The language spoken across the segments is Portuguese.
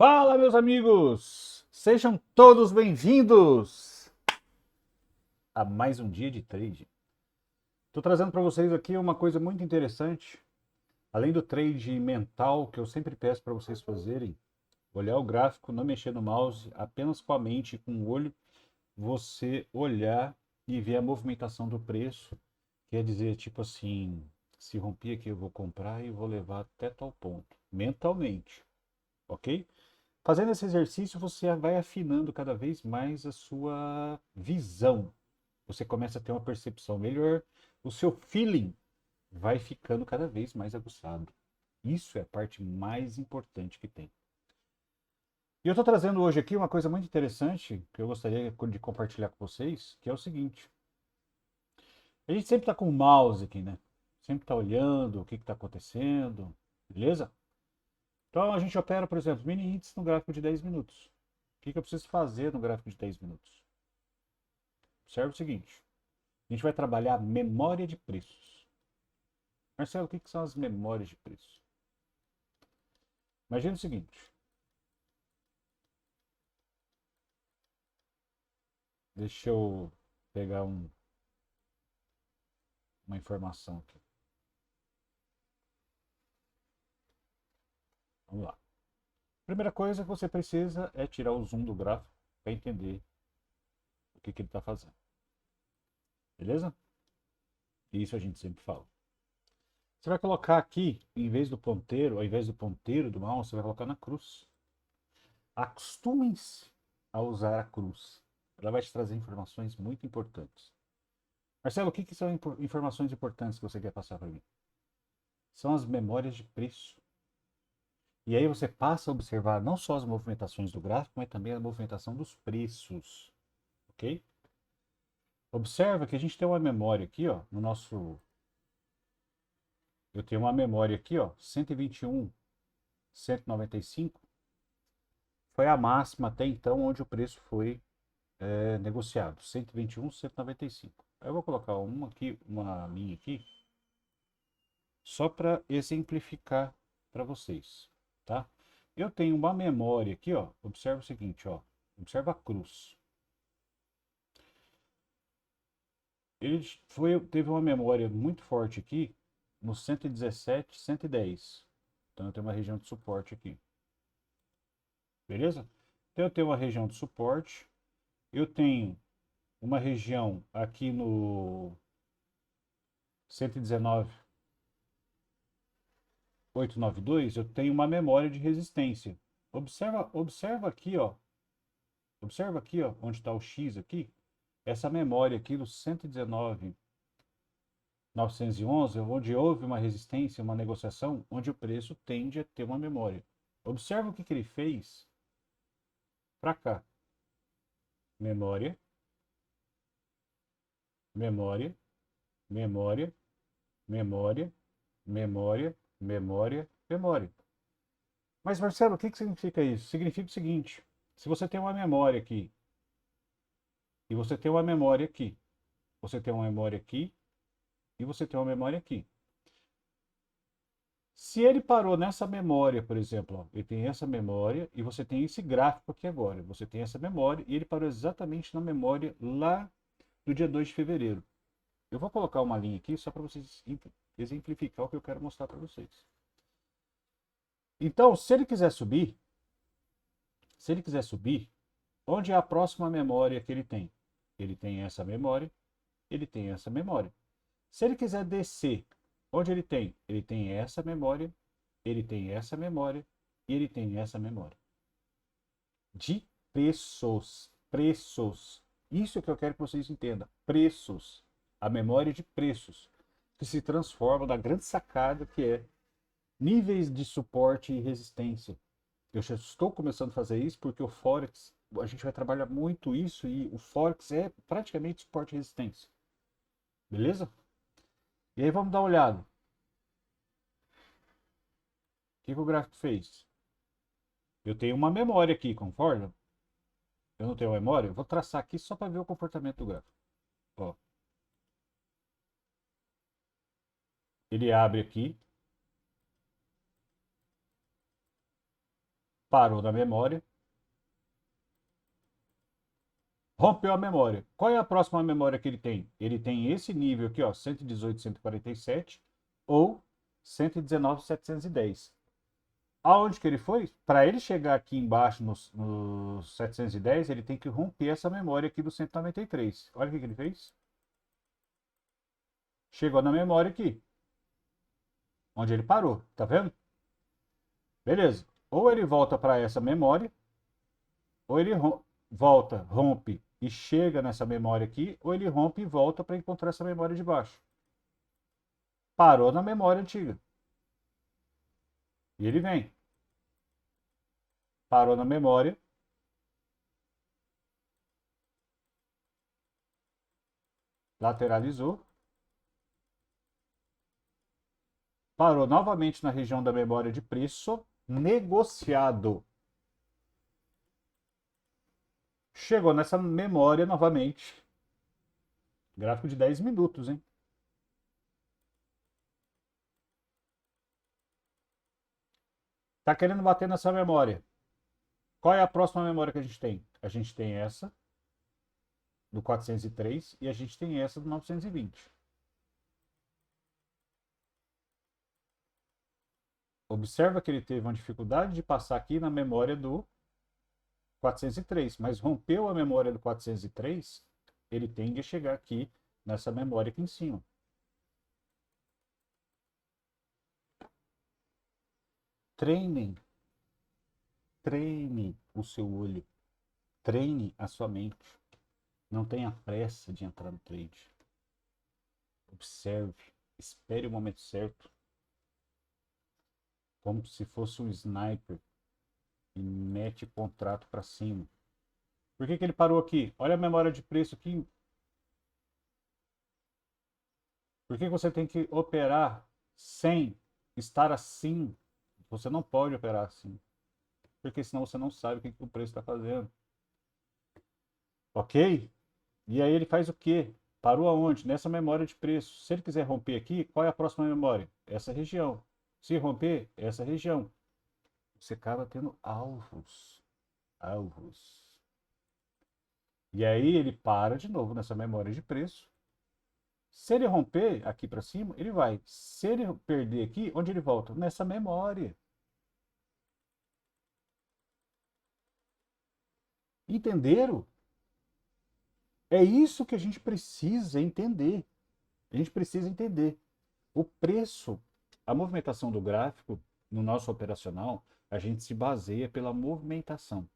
Fala, meus amigos! Sejam todos bem-vindos a mais um dia de trade. Estou trazendo para vocês aqui uma coisa muito interessante. Além do trade mental que eu sempre peço para vocês fazerem, olhar o gráfico, não mexer no mouse, apenas com a mente e com o olho, você olhar e ver a movimentação do preço. Quer dizer, tipo assim, se romper aqui eu vou comprar e vou levar até tal ponto, mentalmente, ok? Fazendo esse exercício, você vai afinando cada vez mais a sua visão. Você começa a ter uma percepção melhor, o seu feeling vai ficando cada vez mais aguçado. Isso é a parte mais importante que tem. E eu estou trazendo hoje aqui uma coisa muito interessante que eu gostaria de compartilhar com vocês, que é o seguinte. A gente sempre está com o mouse aqui, né? Sempre está olhando o que está acontecendo, beleza? Então a gente opera, por exemplo, mini hits no gráfico de 10 minutos. O que eu preciso fazer no gráfico de 10 minutos? Observe o seguinte: a gente vai trabalhar memória de preços. Marcelo, o que são as memórias de preços? Imagina o seguinte: deixa eu pegar uma informação aqui. Vamos lá. Primeira coisa que você precisa é tirar o zoom do gráfico para entender o que ele está fazendo. Beleza? Isso a gente sempre fala. Você vai colocar aqui, em vez do ponteiro, ao invés do ponteiro do mouse, você vai colocar na cruz. Acostumem-se a usar a cruz. Ela vai te trazer informações muito importantes. Marcelo, o que são informações importantes que você quer passar para mim? São as memórias de preço. E aí você passa a observar não só as movimentações do gráfico, mas também a movimentação dos preços. Ok? Observa que a gente tem uma memória aqui, ó, no nosso. Eu tenho uma memória aqui, ó, 121, 195. Foi a máxima até então onde o preço foi negociado. 121, 195. Aí eu vou colocar uma aqui, uma linha aqui, só para exemplificar para vocês, tá? Eu tenho uma memória aqui, ó. Observa o seguinte, ó. Observa a cruz. Teve uma memória muito forte aqui no 117, 110. Então eu tenho uma região de suporte aqui. Beleza? Então eu tenho uma região de suporte. Eu tenho uma região aqui no 119, 892. Eu tenho uma memória de resistência. Observa aqui, ó. Observa aqui, ó, onde está o X aqui. Essa memória aqui do 119, 911, onde houve uma resistência, uma negociação, onde o preço tende a ter uma memória. Observa o que ele fez para cá. Memória, memória, memória, memória, memória, memória, memória. Mas, Marcelo, o que significa isso? Significa o seguinte: se você tem uma memória aqui, e você tem uma memória aqui, você tem uma memória aqui, e você tem uma memória aqui. Se ele parou nessa memória, por exemplo, ó, ele tem essa memória e você tem esse gráfico aqui agora. Você tem essa memória e ele parou exatamente na memória lá do dia 2 de fevereiro. Eu vou colocar uma linha aqui só para vocês exemplificar o que eu quero mostrar para vocês. Então, se ele quiser subir, onde é a próxima memória que ele tem? Ele tem essa memória, ele tem essa memória. Se ele quiser descer, onde ele tem? Ele tem essa memória, ele tem essa memória e ele tem essa memória. De preços. Preços. Isso é que eu quero que vocês entendam. Preços. A memória de preços. Que se transforma na grande sacada que é níveis de suporte e resistência. Eu já estou começando a fazer isso porque o Forex, a gente vai trabalhar muito isso e o Forex é praticamente suporte e resistência. Beleza? E aí vamos dar uma olhada. O que o gráfico fez? Eu tenho uma memória aqui, concorda? Eu não tenho memória? Eu vou traçar aqui só para ver o comportamento do gráfico. Ó, ele abre aqui. parou na memória, rompeu a memória. Qual é a próxima memória que ele tem? Ele tem esse nível aqui, ó, 118, 147 ou 119, 710. Aonde que ele foi? Para ele chegar aqui embaixo no 710, ele tem que romper essa memória aqui do 193. Olha o que ele fez. Chegou na memória aqui, onde ele parou, tá vendo? Beleza. Ou ele volta para essa memória, ou ele volta, rompe e chega nessa memória aqui, ou ele rompe e volta para encontrar essa memória de baixo. Parou na memória antiga. E ele vem. Parou na memória. Lateralizou. Parou novamente na região da memória de preço. Negociado. Chegou nessa memória novamente. Gráfico de 10 minutos, hein? Tá querendo bater nessa memória. Qual é a próxima memória que a gente tem? A gente tem essa do 403 e a gente tem essa do 920. Observa que ele teve uma dificuldade de passar aqui na memória do 403, mas rompeu a memória do 403, ele tende a chegar aqui nessa memória aqui em cima. Treine o seu olho, treine a sua mente. Não tenha pressa de entrar no trade. Observe, espere o momento certo, como se fosse um sniper e mete o contrato para cima. Por que ele parou aqui? Olha a memória de preço aqui. Por que você tem que operar sem estar assim? Você não pode operar assim, porque senão você não sabe o que o preço está fazendo. Ok? E aí ele faz o quê? Parou aonde? Nessa memória de preço. Se ele quiser romper aqui, qual é a próxima memória? Essa região. Se romper, essa região. Você acaba tendo alvos. Alvos. E aí ele para de novo nessa memória de preço. Se ele romper aqui para cima, ele vai. Se ele perder aqui, onde ele volta? Nessa memória. Entenderam? É isso que a gente precisa entender. A gente precisa entender. O preço, a movimentação do gráfico, no nosso operacional, a gente se baseia pela movimentação.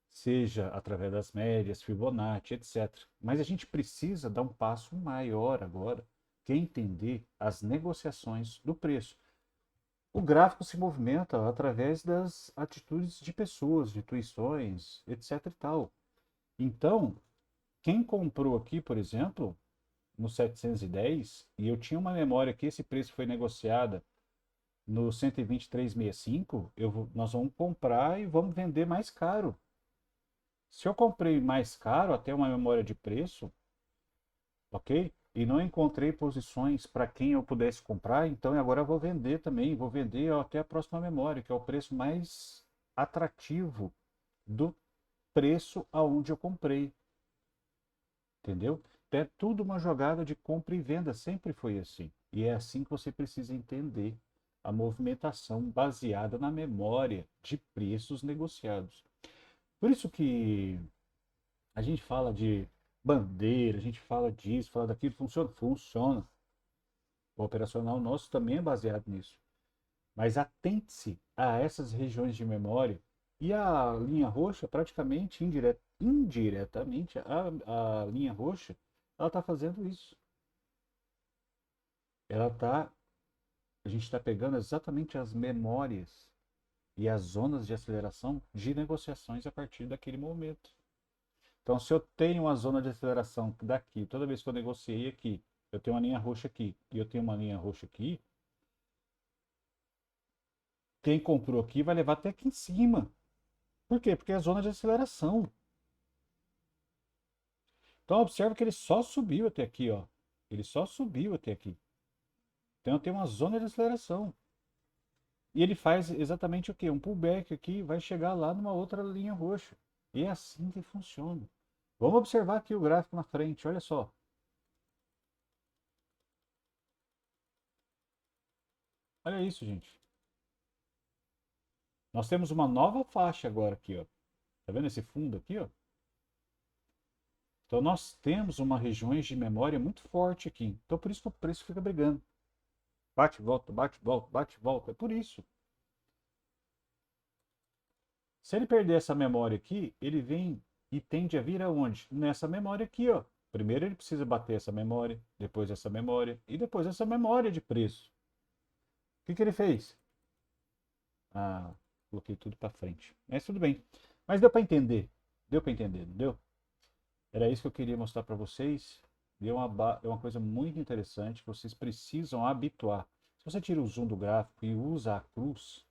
Seja através das médias, Fibonacci, etc. Mas a gente precisa dar um passo maior agora, que é entender as negociações do preço. O gráfico se movimenta através das atitudes de pessoas, de intuições, etc. e tal. Então, quem comprou aqui, por exemplo, no 710, e eu tinha uma memória que esse preço foi negociada no 123,65, nós vamos comprar e vamos vender mais caro. Se eu comprei mais caro, até uma memória de preço, ok? E não encontrei posições para quem eu pudesse comprar, então agora eu vou vender também, vou vender até a próxima memória, que é o preço mais atrativo do preço aonde eu comprei. Entendeu? É tudo uma jogada de compra e venda, sempre foi assim. E é assim que você precisa entender a movimentação baseada na memória de preços negociados. Por isso que a gente fala de bandeira, a gente fala disso, fala daquilo, funciona? Funciona. O operacional nosso também é baseado nisso. Mas atente-se a essas regiões de memória e a linha roxa, praticamente indiretamente, a linha roxa, ela está fazendo isso. Ela está, a gente está pegando exatamente as memórias e as zonas de aceleração de negociações a partir daquele momento. Então, se eu tenho uma zona de aceleração daqui, toda vez que eu negociei aqui, eu tenho uma linha roxa aqui e eu tenho uma linha roxa aqui, quem comprou aqui vai levar até aqui em cima. Por quê? Porque é a zona de aceleração. Então, observe que ele só subiu até aqui, ó. Ele só subiu até aqui. Então, tem uma zona de aceleração. E ele faz exatamente o quê? Um pullback aqui, vai chegar lá numa outra linha roxa. E é assim que funciona. Vamos observar aqui o gráfico na frente, olha só. Olha isso, gente. Nós temos uma nova faixa agora aqui, ó. Tá vendo esse fundo aqui, ó? Então nós temos uma regiões de memória muito forte aqui. Então por isso que o preço fica brigando. Bate, volta, bate, volta, bate, volta. É por isso. Se ele perder essa memória aqui, ele vem e tende a vir aonde? Nessa memória aqui, ó. Primeiro ele precisa bater essa memória, depois essa memória e depois essa memória de preço. O que que ele fez? Ah, coloquei tudo para frente. Mas tudo bem. Mas deu para entender. Deu para entender, não deu? Era isso que eu queria mostrar para vocês. É uma coisa muito interessante que vocês precisam habituar. Se você tira o zoom do gráfico e usa a cruz,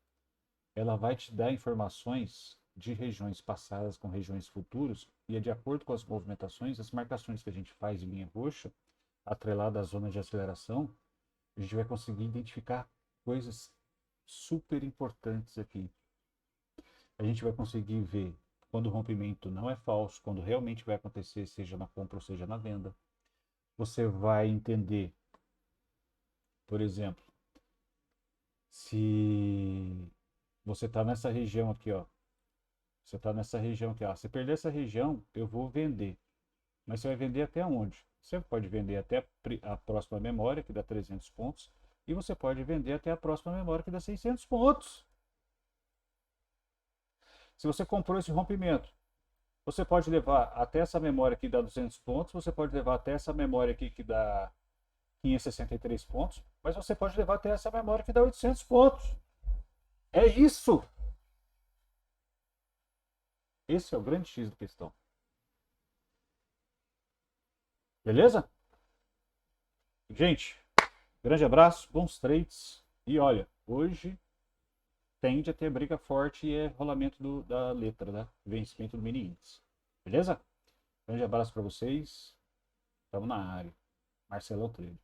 ela vai te dar informações de regiões passadas com regiões futuras e é de acordo com as movimentações, as marcações que a gente faz em linha roxa, atrelada à zona de aceleração, a gente vai conseguir identificar coisas super importantes aqui. A gente vai conseguir ver quando o rompimento não é falso, quando realmente vai acontecer, seja na compra ou seja na venda. Você vai entender, por exemplo, se você está nessa região aqui, ó. Você está nessa região aqui, ó. Se perder essa região, eu vou vender. Mas você vai vender até onde? Você pode vender até a próxima memória, que dá 300 pontos. E você pode vender até a próxima memória, que dá 600 pontos. Se você comprou esse rompimento, você pode levar até essa memória que dá 200 pontos. Você pode levar até essa memória aqui que dá 563 pontos. Mas você pode levar até essa memória que dá 800 pontos. É isso! Esse é o grande X da questão. Beleza? Gente, grande abraço, bons trades. E olha, hoje tende a ter briga forte e é rolamento da letra, né? Vencimento do mini índice. Beleza? Grande abraço para vocês. Estamos na área. Marcelão Trade.